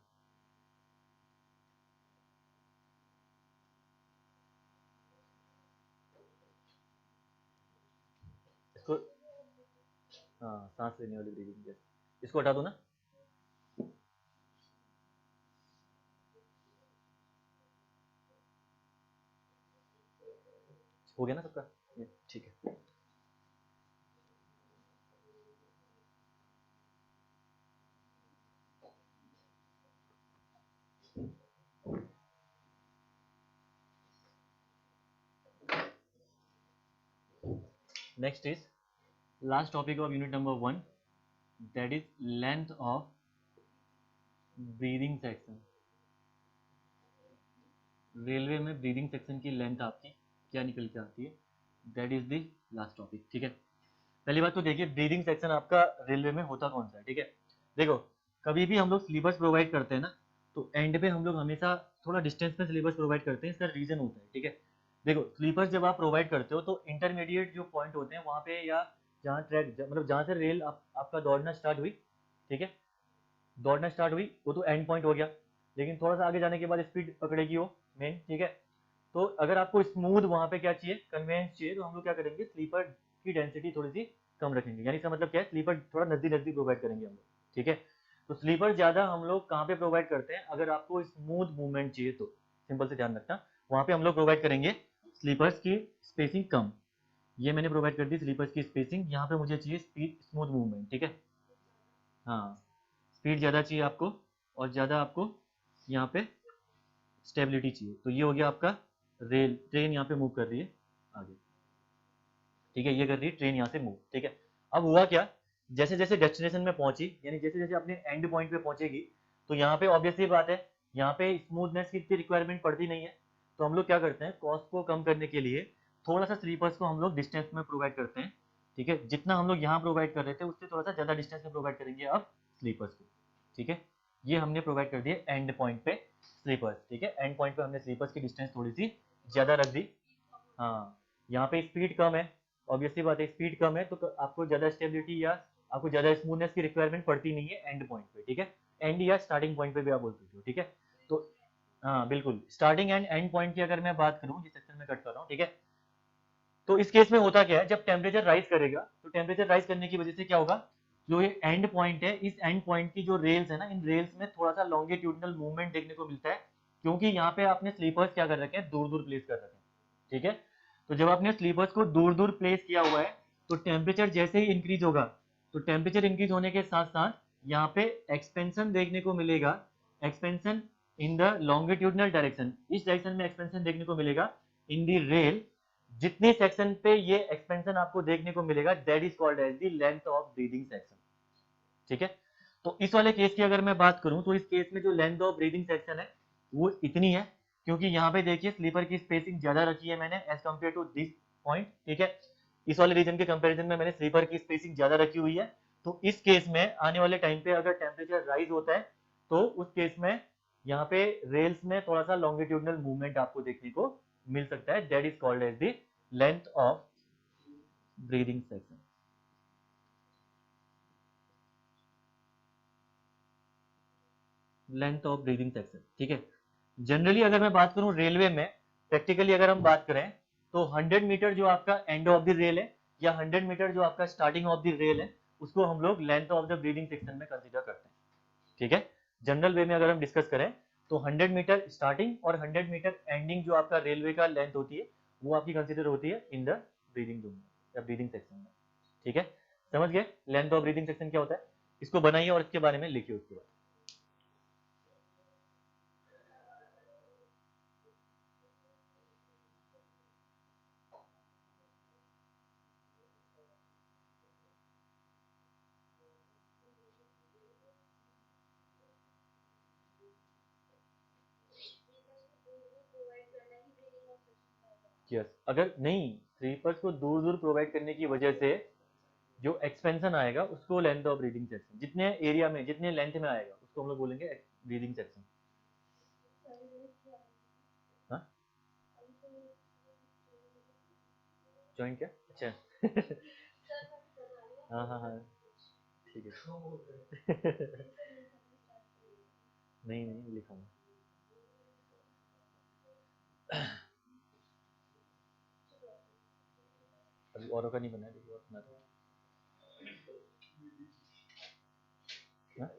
इसको हाँ, सांस लेने वाली ब्रीदिंग, इसको हटा दो ना। हो गया ना सबका, ठीक है। Next is last topic of unit number 1, that is length of breathing section. Railway में ब्रीदिंग सेक्शन की लेंथ आपकी क्या निकल के आती है, that is the last topic, ठीक है। पहली बात तो देखिए ब्रीदिंग सेक्शन आपका रेलवे में होता कौन सा है, ठीक है। देखो कभी भी हम लोग स्लीपर्स प्रोवाइड करते हैं ना, तो एंड पे हम लोग हमेशा थोड़ा डिस्टेंस में स्लीपर्स प्रोवाइड करते हैं, इसका रीजन होता है, ठीक है। देखो स्लीपर्स जब आप प्रोवाइड करते हो तो इंटरमीडिएट जो पॉइंट होते हैं वहाँ पे, या जहाँ ट्रैक मतलब जहाँ से रेल आपका दौड़ना स्टार्ट हुई, ठीक है, दौड़ना स्टार्ट हुई वो तो एंड पॉइंट हो गया, लेकिन थोड़ा सा आगे जाने के बाद स्पीड पकड़ेगी वो मेन, ठीक है। तो अगर आपको स्मूथ वहाँ पे क्या चाहिए, कन्वेंस चाहिए, तो हम लोग क्या करेंगे, स्लीपर की डेंसिटी थोड़ी सी कम रखेंगे, यानी इसका मतलब क्या है, स्लीपर थोड़ा नजदीक नजदीक प्रोवाइड करेंगे हम लोग, ठीक है। तो स्लीपर ज्यादा हम लोग कहाँ पे प्रोवाइड करते हैं, अगर आपको स्मूथ मूवमेंट चाहिए तो सिंपल से ध्यान रखना, वहाँ पे हम लोग प्रोवाइड करेंगे स्लीपर्स की स्पेसिंग कम। ये मैंने प्रोवाइड कर दी स्लीपर्स की स्पेसिंग, यहाँ पे मुझे चाहिए स्पीड स्मूथ मूवमेंट, ठीक है। हाँ, स्पीड ज़्यादा चाहिए आपको, और ज़्यादा आपको यहाँ पे स्टेबिलिटी चाहिए। तो ये हो गया आपका रेल, ट्रेन यहाँ पे मूव कर रही है आगे, ठीक है, ये कर रही है ट्रेन यहाँ से मूव, ठीक है। अब हुआ क्या, जैसे जैसे डेस्टिनेशन में पहुंची, यानी जैसे जैसे अपने एंड पॉइंट पे पहुंचेगी, तो यहाँ पे ऑब्वियसली बात है, यहाँ पे स्मूथनेस की इतनी रिक्वायरमेंट पड़ती नहीं है। तो हम लोग क्या करते हैं, कॉस्ट को कम करने के लिए थोड़ा सा स्लीपर्स को हम लोग डिस्टेंस में प्रोवाइड करते हैं, ठीक है। जितना हम लोग यहाँ प्रोवाइड कर रहे थे उससे थोड़ा सा ज़्यादा डिस्टेंस में प्रोवाइड करेंगे अब स्लीपर्स को, ठीक है। ये हमने प्रोवाइड कर दिए एंड पॉइंट पे स्लीपर्स, ठीक है। एंड पॉइंट पे हमने स्लीपर्स की डिस्टेंस थोड़ी सी ज़्यादा रख दी। हाँ, यहाँ पे स्पीड कम है, ऑब्वियसली बात है, स्पीड कम है तो आपको ज़्यादा स्टेबिलिटी या आपको ज़्यादा स्मूथनेस की रिक्वायरमेंट पड़ती नहीं है एंड पॉइंट पे, ठीक है। एंड या स्टार्टिंग पॉइंट पे भी आप बोल सकते हो, ठीक है। तो हाँ बिल्कुल, स्टार्टिंग एंड एंड पॉइंट की अगर मैं बात करूँ, जिस सेक्शन में कट कर रहा हूँ, ठीक है। तो इस केस में होता क्या है, जब टेम्परेचर राइज करेगा तो टेम्परेचर राइज करने की वजह से क्या होगा, जो ये एंड पॉइंट है, इस एंड पॉइंट की जो रेल्स है ना, इन रेल्स में थोड़ा सा लॉन्गिट्यूडनल मूवमेंट देखने को मिलता है, क्योंकि यहाँ पे आपने स्लीपर्स क्या कर रखे हैं, दूर दूर प्लेस कर रखे हैं, ठीक है। तो जब आपने स्लीपर्स को दूर दूर प्लेस किया हुआ है, तो टेम्परेचर जैसे ही इंक्रीज होगा, तो टेम्परेचर इंक्रीज होने के साथ साथ यहाँ पे एक्सपेंशन देखने को मिलेगा, expansion in the longitudinal direction, इस डायरेक्शन में एक्सपेंशन देखने को मिलेगा इन द रेल जितनी सेक्शन पे ये एक्सपेंशन आपको देखने को मिलेगा that is called as the length of breathing section. ठीक है, तो इस वाले केस की अगर मैं बात करूं तो इस केस में जो लेंथ ऑफ ब्रीदिंग सेक्शन है वो इतनी है, क्योंकि यहाँ पे देखिए स्लीपर की स्पेसिंग ज्यादा रखी है मैंने as compare to this point. ठीक है, इस वाले रीजन के कंपैरिजन में मैंने स्लीपर की स्पेसिंग ज्यादा रखी हुई है। तो इस केस में आने वाले टाइम पे अगर टेम्परेचर राइज होता है तो उस केस में यहाँ पे रेल्स में थोड़ा सा लॉन्गिट्यूडनल मूवमेंट आपको देखने को मिल सकता है, that is called as the length of breathing section. Length of breathing section. ठीक है, जनरली अगर मैं बात करूं रेलवे में, प्रैक्टिकली अगर हम बात करें तो 100 मीटर जो आपका एंड ऑफ द रेल है या 100 मीटर जो आपका स्टार्टिंग ऑफ द रेल है उसको हम लोग length of the breathing section में कंसीडर करते हैं। ठीक है, जनरल वे में अगर हम डिस्कस करें तो 100 मीटर स्टार्टिंग और 100 मीटर एंडिंग जो आपका रेलवे का लेंथ होती है वो आपकी कंसीडर होती है इन द ब्रीदिंग जोन में या ब्रीदिंग सेक्शन में। ठीक है, समझ गए लेंथ ऑफ ब्रीदिंग सेक्शन क्या होता है? इसको बनाइए और इसके बारे में लिखिए उसके बाद। यस, अगर नहीं स्लीपर्स को दूर दूर प्रोवाइड करने की वजह से जो एक्सपेंशन आएगा उसको लेंथ ऑफ ब्रीदिंग सेक्शन, जितने एरिया में जितने लेंथ में आएगा उसको हम लोग बोलेंगे ब्रीदिंग सेक्शन। हाँ, जॉइंट क्या? अच्छा हाँ हाँ हाँ, ठीक है नहीं नहीं लिखा हूँ। अभी औरों का नहीं बना है, देखिए और बना दो। हाँ?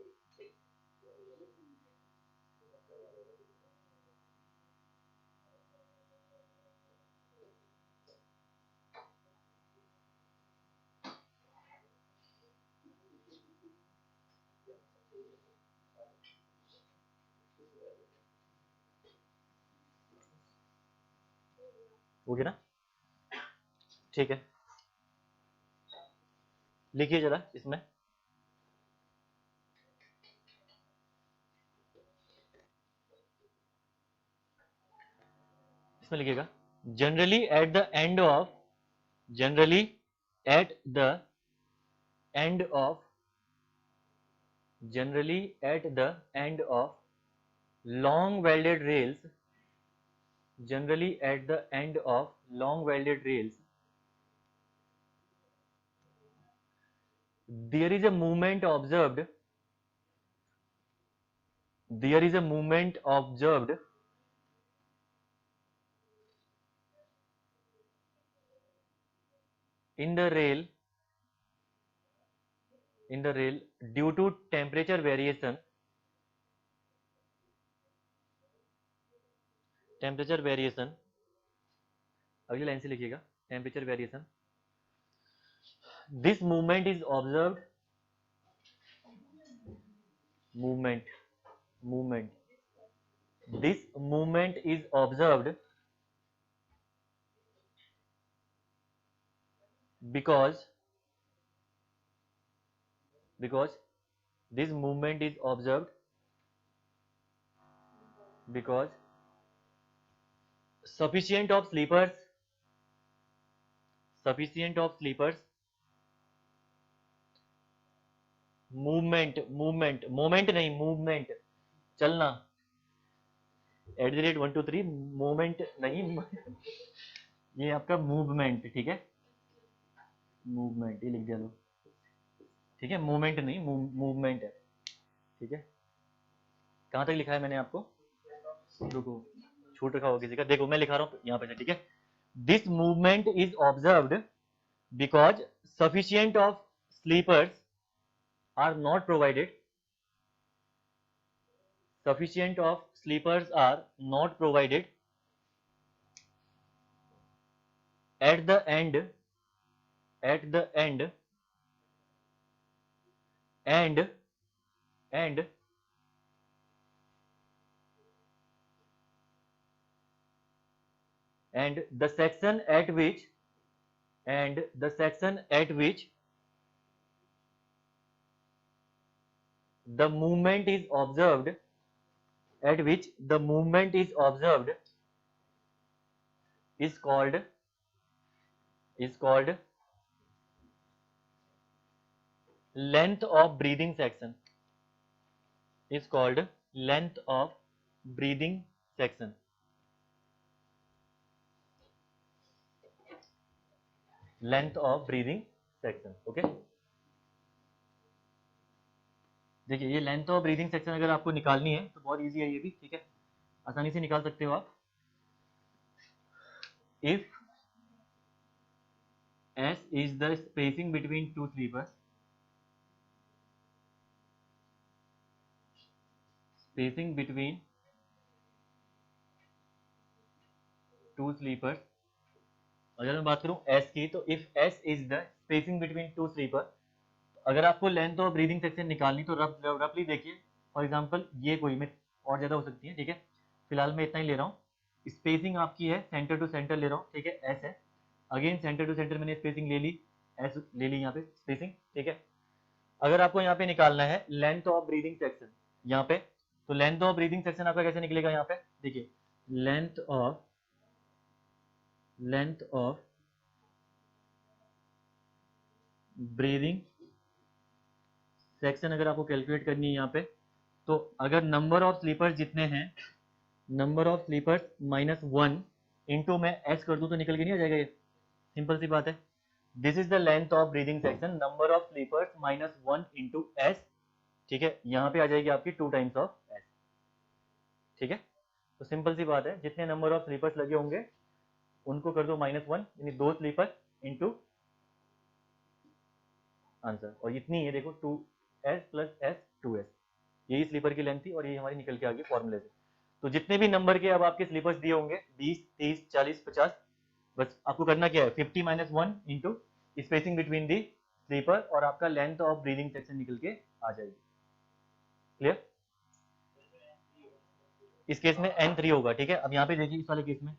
हो गया ना? ठीक है, लिखिए जरा इसमें। इसमें लिखिएगा generally at the end of, generally at the end of, generally at the end of long welded rails, generally at the end of long welded rails, there is a movement observed, there is a movement observed in the rail, in the rail due to temperature variation, temperature variation, अगली line से लिखिएगा temperature variation, this movement is observed, movement, movement, this movement is observed because, because this movement is observed because sufficient of sleepers, sufficient of sleepers, movement, movement, moment नहीं movement, चलना, @123 moment नहीं ये आपका movement. ठीक है, movement ये लिख दिया लो। ठीक है, मूवमेंट नहीं मूवमेंट है। ठीक है, कहाँ तक लिखा है मैंने आपको? रुको, छूट रखा होगा किसी का, देखो मैं लिखा रहा हूँ यहाँ पे से। ठीक है, this movement is observed because sufficient of sleepers are not provided, sufficient of sleepers are not provided at the end, at the end and and and the section at which the movement is observed is called length of breathing section. Is called length of breathing section. Length of breathing section. Okay, देखिए ये length of breathing section अगर आपको निकालनी है तो बहुत easy है ये भी, ठीक है, आसानी से निकाल सकते हो आप. If S is the spacing between two sleepers, अगर मैं बात करूं S की, तो if S is the spacing between two sleeper, अगर आपको लेंथ ऑफ ब्रीदिंग सेक्शन निकालनी तो रफली देखिए. फॉर एग्जांपल ये कोई में और ज्यादा हो सकती है, ठीक है, फिलहाल मैं इतना ही ले रहा हूँ. स्पेसिंग आपकी है सेंटर टू सेंटर ले रहा हूँ, ठीक है, S है. अगेन सेंटर टू सेंटर मैंने स्पेसिंग ले ली, S ले ली यहाँ पे स्पेसिंग, ठीक है. अगर आपको यहाँ पे निकालना है लेंथ ऑफ ब्रीदिंग सेक्शन यहाँ पे, तो लेंथ ऑफ ब्रीदिंग सेक्शन आपका कैसे निकलेगा यहाँ पे, देखिए लेंथ ऑफ ब्रीदिंग सेक्शन अगर आपको कैलकुलेट करनी है यहाँ पे, तो अगर नंबर ऑफ स्लीपर्स जितने हैं, नंबर ऑफ स्लीपर्स -1 इंटू मैं S कर दूं तो निकल के नहीं आ जाएगा ये, सिंपल सी बात है. This is the length of breathing section, number of sleepers -1 into S, ठीक है, यहाँ पे आ जाएगी आपकी 2 टाइम्स ऑफ S, ठीक है. तो सिंपल सी बात है, जितने नंबर ऑफ स्लीपर्स लगे होंगे उनको कर दो -1, यानी 2 स्लीपर इंटू आंसर, और इतनी है देखो 2S प्लस S 2S, यही स्लीपर की लेंथ थी और ये हमारी निकल के आ गई फॉर्मूले से. तो जितने भी नंबर के अब आपके स्लीपर्स दिए होंगे 20, 30, 40, 50, बस आपको करना क्या है 50 - 1 into spacing between the sleeper और आपका लेंथ ऑफ ब्रीदिंग सेक्शन निकल के आ जाएगी. क्लियर? इस केस में n3 होगा, ठीक है. अब यहाँ पे देखिए इस वाले केस में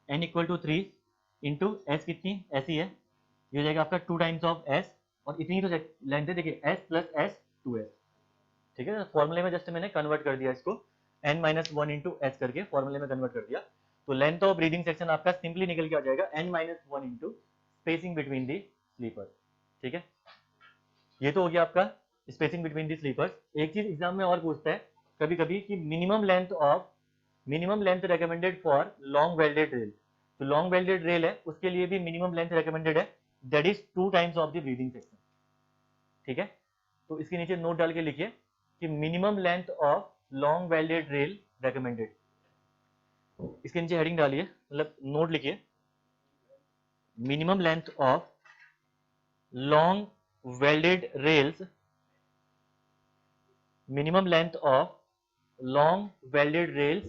n = 3 इंटू S कितनी ऐसी है, ये हो जाएगा आपका 2 टाइम्स ऑफ S, और इतनी तो लेंथ है, देखिए S प्लस S 2S, ठीक है. फॉर्मूले में जस्ट मैंने कन्वर्ट कर दिया इसको, n - 1 इंटू S करके फॉर्मूले में कन्वर्ट कर दिया, तो लेंथ ऑफ ब्रीदिंग सेक्शन आपका सिंपली निकल के आ जाएगा n - 1 into spacing between the sleeper, ठीक है. ये तो हो गया आपका स्पेसिंग बिटवीन दी स्लीपर्स. एक चीज एग्जाम में और पूछता है कभी कभी कि minimum length recommended for long welded rail, तो लॉन्ग वेल्डेड रेल है उसके लिए भी मिनिमम लेंथ रेकमेंडेड है, that is 2 times of the breathing section, ठीक है. तो इसके नीचे नोट डाल के लिखिए कि minimum length of long welded rail recommended, इसके नीचे हेडिंग डालिए, मतलब नोट लिखिए, minimum length of long welded rails, minimum length of long welded rails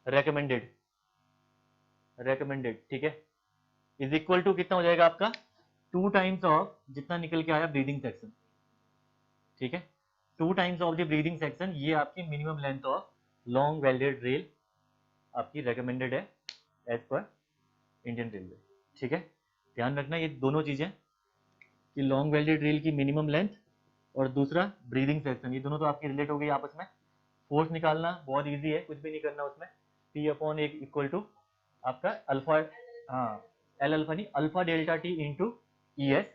recommended, ठीक है, इज इक्वल टू कितना हो जाएगा आपका 2 टाइम्स ऑफ जितना निकल के आया ब्रीदिंग सेक्शन, ठीक है. 2 times of the breathing section, ये आपकी minimum length of long welded rail आपकी रेकमेंडेड है एज पर इंडियन रेलवे, ठीक है. ध्यान रखना ये दोनों चीजें कि लॉन्ग वेल्डेड रेल की मिनिमम लेंथ और दूसरा ब्रीदिंग सेक्शन, ये दोनों तो आपकी रिलेट हो गई आपस में. फोर्स निकालना बहुत इजी है, कुछ भी नहीं करना उसमें, P/1 इक्वल टू आपका अल्फा, हाँ एल अल्फा नहीं, alpha delta T into ES,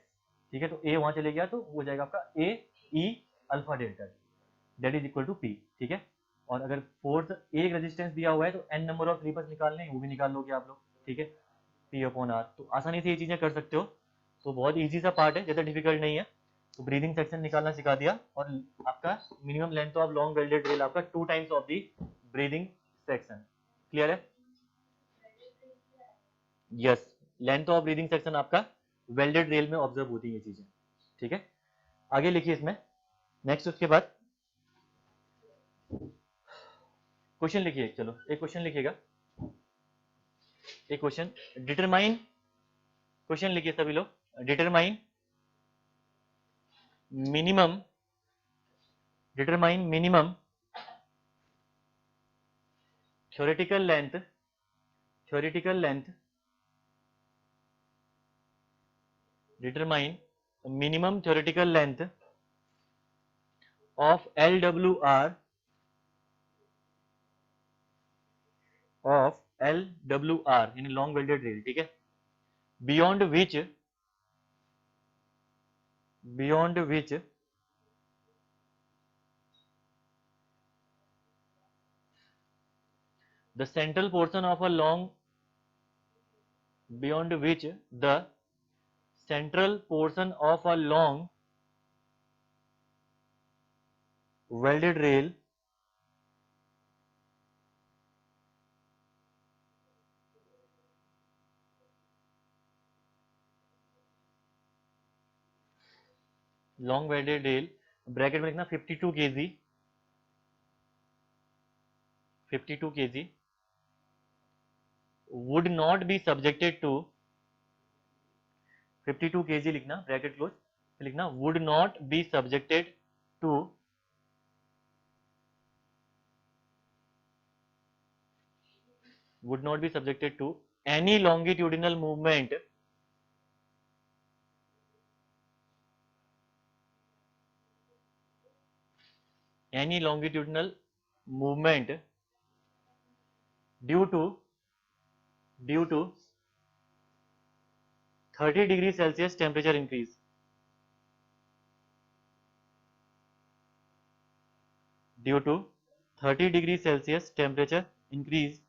ठीक है. तो A वहां चले गया तो हो जाएगा आपका AE alpha delta T, that is equal to P, ठीक है. और अगर फोर्स एक रेजिस्टेंस दिया हुआ है तो n नंबर ऑफ स्लीपर्स निकालने हैं, वो भी निकाल लोगे आप लोग, ठीक है, P/R. तो आसानी से ये चीजें कर सकते हो, तो बहुत इजी सा पार्ट है, ज्यादा डिफिकल्ट नहीं है. तो ब्रीदिंग सेक्शन निकालना सिखा दिया, और आपका minimum length of long welded rail आपका 2 times of the breathing section. Clear है? Yes, length of breathing section आपका वेल्डेड रेल में ऑब्जर्व होती है ये चीजें, ठीक है. आगे लिखिए इसमें नेक्स्ट, उसके बाद क्वेश्चन लिखिए. चलो एक क्वेश्चन लिखिएगा, एक क्वेश्चन, डिटरमाइन, क्वेश्चन लिखिए सभी लोग, determine minimum theoretical length theoretical length, determine minimum theoretical length of LWR यानी लॉन्ग वेल्डेड रेल, ठीक है, beyond which the central portion of a long welded rail bracket में लिखना 52 kg would not be subjected to 52 kg लिखना, bracket close, लिखना would not be subjected to any longitudinal movement due to 30 degree Celsius temperature increase. Due to 30 degree Celsius temperature increase,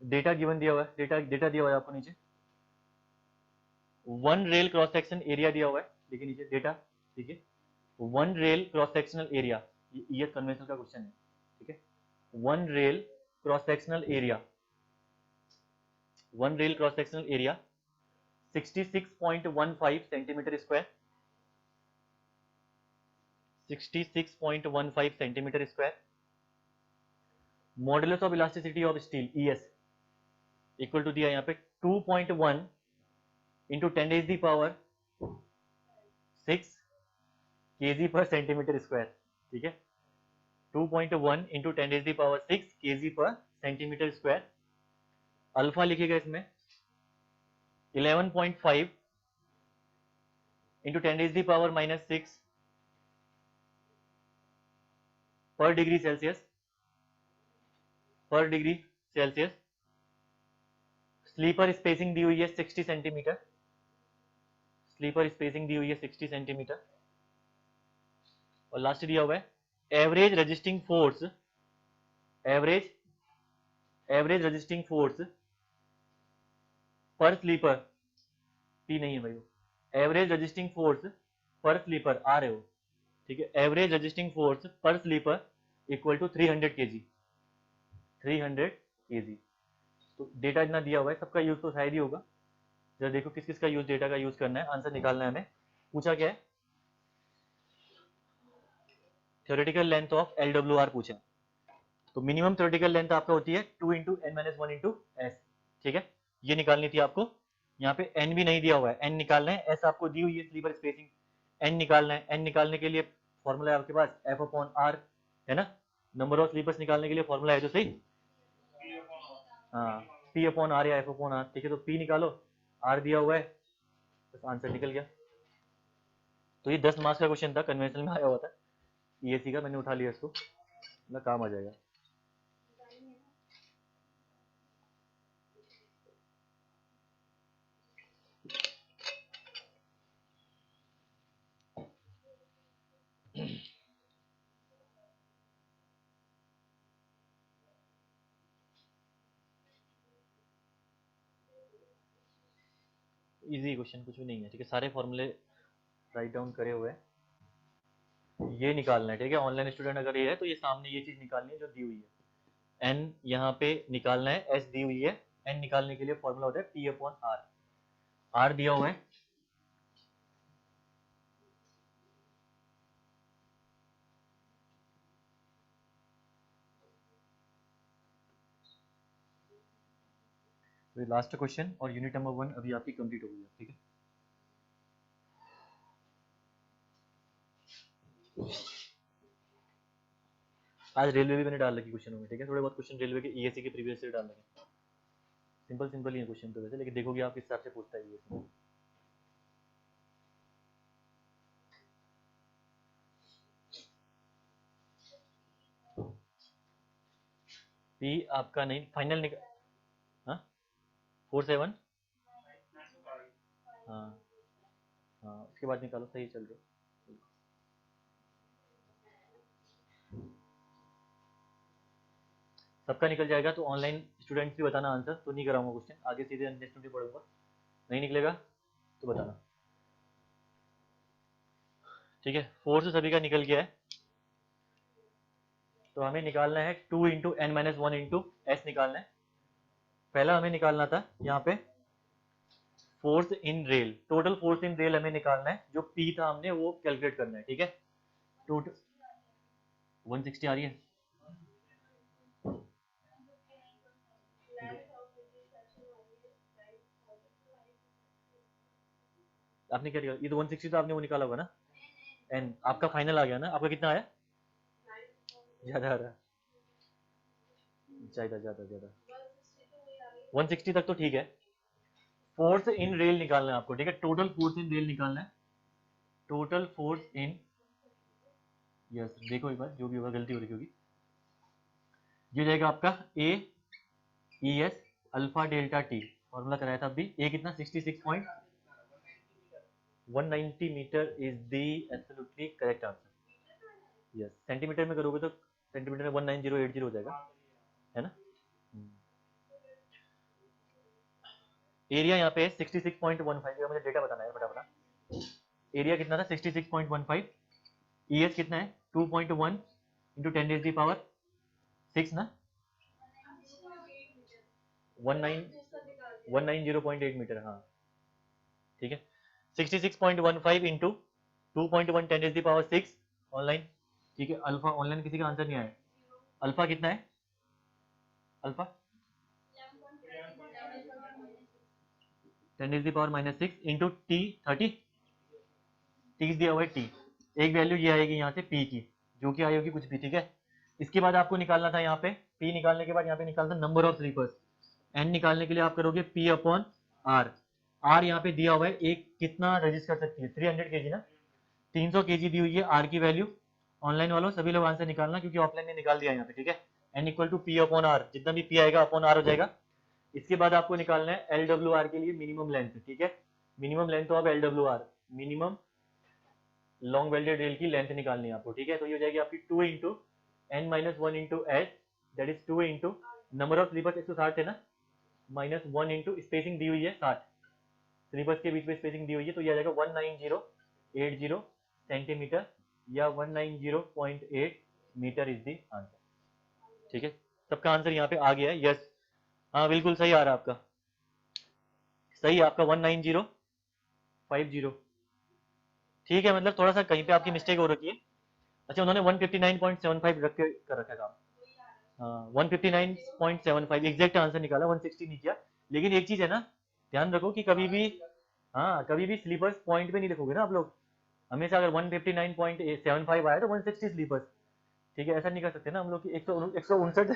data given दिया हुआ है, data दिया हुआ है आपको नीचे, one rail cross section area दिया हुआ है, देखिए नीचे डेटा, ठीक है, one rail cross sectional area, ये कन्वेंशनल का क्वेश्चन है, ठीक है, one rail cross sectional area 66.15 centimetre square, 66.15 centimetre square, modulus of elasticity of steel ES equal to दिया यहाँ पे 2.1 इंटू 10⁻⁶ kg पर सेंटीमीटर स्क्वायर, ठीक है, 2.1 इंटू 10⁻⁶ kg पर सेंटीमीटर स्क्वायर, अल्फा लिखिएगा इसमें 11.5 इंटू 10⁻⁻6 पर डिग्री सेल्सियस, स्लीपर स्पेसिंग दी हुई है 60 सेंटीमीटर, और लास्ट दिया हुआ है एवरेज रजिस्टिंग फोर्स पर स्लीपर, पी नहीं है भाई वो, एवरेज रजिस्टिंग फोर्स पर स्लीपर आ रहे हो, ठीक है, एवरेज रजिस्टिंग फोर्स पर स्लीपर इक्वल टू 300 kg, तो डेटा इतना दिया हुआ है, सबका यूज तो शायद ही होगा, जरा देखो किस किस का यूज, डेटा का यूज करना है, आंसर निकालना है हमें, पूछा क्या है, थ्योरेटिकल लेंथ ऑफ LWR पूछा, तो मिनिमम थ्योरेटिकल लेंथ आपका होती है 2 into n minus 1 into s, ठीक है, ये निकालनी थी आपको, यहाँ पे n भी नहीं दिया हुआ है, n निकालना है, s आपको दी हुई है स्लीपर स्पेसिंग, n निकालना है, n निकालने के लिए फॉर्मूला है आपके पास F/R है ना, नंबर ऑफ स्लीपर्स निकालने के लिए फॉर्मूला है जो सही, हाँ P/R या F/R, ठीक है, तो P निकालो, R दिया हुआ है, बस आंसर निकल गया, तो ये 10 मार्क्स का क्वेश्चन था, कन्वेंशनल में आया हुआ था, ESC का, मैंने उठा लिया इसको, ना काम आ जाएगा। इजी क्वेश्चन कुछ भी नहीं है, ठीक है, सारे फॉर्मूले राइट डाउन करे हुए हैं, ये निकालना है, ठीक है, ऑनलाइन स्टूडेंट अगर ये है तो ये सामने ये चीज निकालनी है जो दी हुई है, n यहाँ पे निकालना है, s दी हुई है, n निकालने के लिए फॉर्मूला होता है P/R, R दिया हुआ है, तो लास्ट क्वेश्चन और यूनिट नंबर 1 अभी आपकी कंप्लीट हो गई है, ठीक है, आज रेलवे भी मैंने डाल रखी क्वेश्चनों में, ठीक है, थोड़े बहुत क्वेश्चन रेलवे के ईएससी के प्रीवियस से डाल रखे। सिंपल सिंपल ही है क्वेश्चन तो वैसे, लेकिन देखोगे आप किस हिसाब से पूछता है ईएससी। पी आपका नहीं फाइनल निकल, हाँ 47, हाँ हाँ उसके बाद निकालो, सही चल रहे। सबका निकल जाएगा तो ऑनलाइन स्टूडेंट्स भी बताना आंसर, तो नहीं कराऊंगा क्वेश्चन आगे, सीधे नेक्स्ट में पढ़ूंगा। नहीं निकलेगा तो बताना, ठीक है। 4 से सभी का निकल गया है, तो हमें निकालना है 2 into n minus one into s निकालना है। पहला हमें निकालना था यहाँ पे force in rail, total force in rail हमें निकालना है, जो पी था हमने वो कैलकुलेट करना है, ठीक है। टोटल 160 आ रही है, आपने क्या निकाला, ये तो 160 तो आपने वो निकाला होगा ना, एन आपका फाइनल आ गया ना, आपका कितना आया, ज्यादा आ रहा, ज्यादा ज्यादा ज्यादा 160 तक तो ठीक है। फोर्स इन रेल निकालना है आपको, ठीक है, टोटल फोर्स इन रेल निकालना है, टोटल फोर्स इन, यस देखो एक बार जो भी होगा गलती हो रही होगी, ये जाएगा आपका A E S alpha delta T, formula कराया था अभी, ए कितना 66.190 metre is the absolutely correct answer. Yes centimetre में करोगे तो सेंटीमीटर में 19080 हो जाएगा, है ना। एरिया यहाँ पे 66.15, मुझे डेटा बताना है फटाफट। एरिया कितना था 66.15, ईएस कितना है 2.1 इंटू 10 रेज़ दी पावर 6 ना, 190.8 मीटर, हाँ ठीक है। 66.15 into 2.1 10 raise the power 6 online, ठीक है। अल्फा ऑनलाइन किसी का आंसर नहीं आया, अल्फा कितना है, alpha 10 raise the power -6 into T 30, 30 दिया हुआ है टी, एक वैल्यू ये आएगी यहाँ से पी की, जो कि आई होगी कुछ भी, ठीक है। इसके बाद आपको निकालना था यहाँ पे पी, निकालने के बाद यहाँ पे निकालना नंबर ऑफ स्लीपर्स, एन निकालने के लिए आप करोगे पी अपॉन आर, आर यहाँ पे दिया हुआ है, एक कितना रजिस्ट कर सकती है 300 केजी ना, 300 केजी दी हुई है आर की वैल्यू। ऑनलाइन वालों सभी लोग आंसर निकालना, क्योंकि ऑफलाइन ने निकाल दिया यहाँ पे, ठीक है। N equal to P upon R, जितना भी पी आएगा अपॉन आर हो जाएगा। इसके बाद आपको निकालना है एल डब्ल्यू आर के लिए मिनिमम लेंथ, ठीक है, मिनिमम लेंथ तो आप L W R minimum long welded rail की लेंथ निकालनी है आपको, ठीक है। तो ये हो जाएगी आपकी 2 into n minus one into s, that is 2 into number of sleepers 160 है ना, -1 इंटू स्पेसिंग दी हुई है 60, स्लीपर्स के बीच में स्पेसिंग दी हुई है, तो यह आ जाएगा 19080 सेंटीमीटर या 190.8 मीटर इज दी आंसर, ठीक है। सबका आंसर यहाँ पे आ गया है, यस हाँ बिल्कुल सही आ रहा है आपका, सही आपका 19050, ठीक है। मतलब थोड़ा सा कहीं पे आपकी मिस्टेक हो रखी है, अच्छा उन्होंने 159.75 रख के कर रखा काम, हाँ 159.75 एग्जैक्ट आंसर निकाला, 160 नहीं किया। लेकिन एक चीज है ना, ध्यान रखो कि कभी भी, हाँ कभी भी स्लीपर्स पॉइंट पे नहीं लिखोगे ना आप लोग, हमेशा अगर 159.75 आया तो 160 स्लीपर्स, ठीक है, ऐसा नहीं कर सकते ना हम लोग कि 159